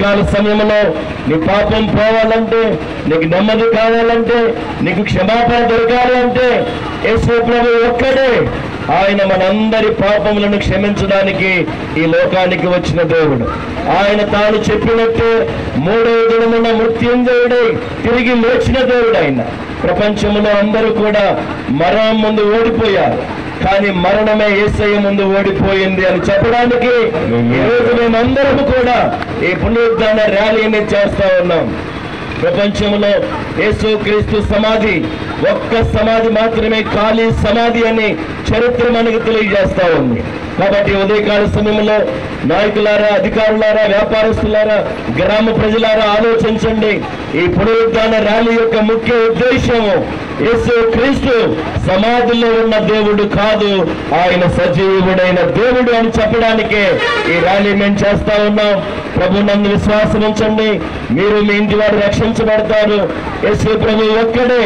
కాల సమయంలో నీ పాపం పోవాలంటే, నీకు నెమ్మది కావాలంటే, నీకు క్షమాపణ దొరకాలంటే యేసు ప్రభువు ఒక్కడే. ఆయన మనందరి పాపములను క్షమించడానికి ఈ లోకానికి వచ్చిన దేవుడు. ఆయన తాను చెప్పినట్టు మూడవ దినమున మృత్యుంజయుడై తిరిగి లేచిన దేవుడు. ఆయన ప్రపంచంలో అందరూ కూడా మరణం ముందు ఓడిపోయారు, కానీ మరణమే యేసయ్య ముందు ఓడిపోయింది అని చెప్పడానికి ఈరోజు మేమందరం కూడా ఈ పునరుద్ధాన ర్యాలీని చేస్తా ఉన్నాం. ప్రపంచంలో యేసు క్రీస్తు సమాధి ఒక్క సమాధి మాత్రమే ఖాళీ సమాధి అని చరిత్ర మనకు తెలియజేస్తా ఉంది. కాబట్టి ఉదయకాల సమయంలో నాయకులారా, అధికారులారా, వ్యాపారస్తులారా, గ్రామ ప్రజలారా ఆలోచించండి. ఈ పునరుద్ధాన ర్యాలీ యొక్క ముఖ్య ఉద్దేశము యేసు క్రీస్తు సమాధిలో ఉన్న దేవుడు కాదు, ఆయన సజీవుడైన దేవుడు అని చెప్పడానికే ఈ ర్యాలీ మేము చేస్తా ఉన్నాం. ప్రభునందు విశ్వాసం ఉంచండి, మీరు మీ ఇంటి వారు రక్షించబడతారు. యేసు ప్రభు ఒక్కడే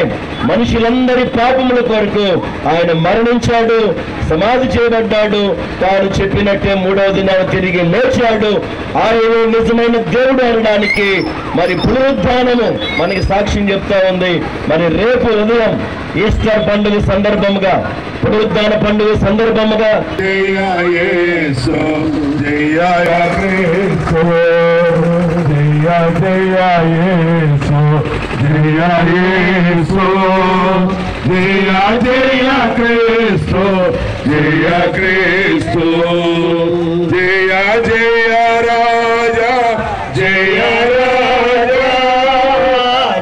మనుషులందరి పాపముల కొరకు ఆయన మరణించాడు, సమాధి చేయబడ్డాడు, తాను చెప్పినట్టే మూడవ దినాన తిరిగి లేచాడు. ఆయన నిజమైన దేవుడు అనడానికి మరి పునరుద్ధానము మనకి సాక్ష్యం చెప్తా ఉంది. మరి రేపు ఉదయం ఈస్టర్ పండుగ సందర్భముగా, పునరుద్ధాన పండుగ సందర్భముగా జయ క్రీస్తు, జయ జయ రాజా, జయ రాజా,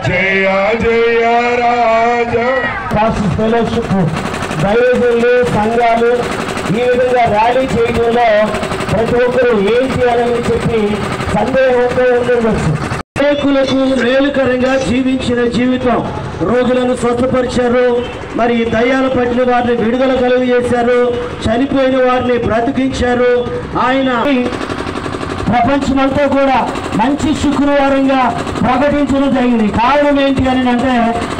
జయ జయ రాజా. ఫెలోషిప్, దైవజనులు, సంఘాలు ఈ విధంగా ర్యాలీ చేయడంలో ప్రతి ఒక్కరు ఏం చేయాలని చెప్పి సందేహంతో ఉండవచ్చు. అనేకులకు మేలుకరంగా జీవించిన జీవితం, రోగులను స్వస్థపరిచారు, మరి దయ్యాల పట్టిన వారిని విడుదల కలుగజేశారు, చనిపోయిన వారిని బ్రతికించారు. ఆయన ప్రపంచమంతా కూడా మంచి శుక్రవారంగా ప్రకటించడం జరిగింది. కారణం ఏంటి అని అంటే,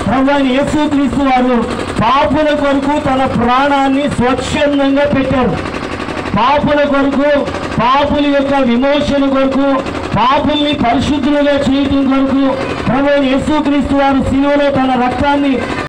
ప్రభువైన యేసుక్రీస్తు వారు పాపుల కొరకు తన ప్రాణాన్ని స్వచ్ఛందంగా పెట్టారు. పాపుల కొరకు, పాపుల యొక్క విమోచన కొరకు, పాపుల్ని పరిశుద్ధులుగా చేయటం కొరకు ప్రభువైన యేసుక్రీస్తు వారు శిలువలో తన రక్తాన్ని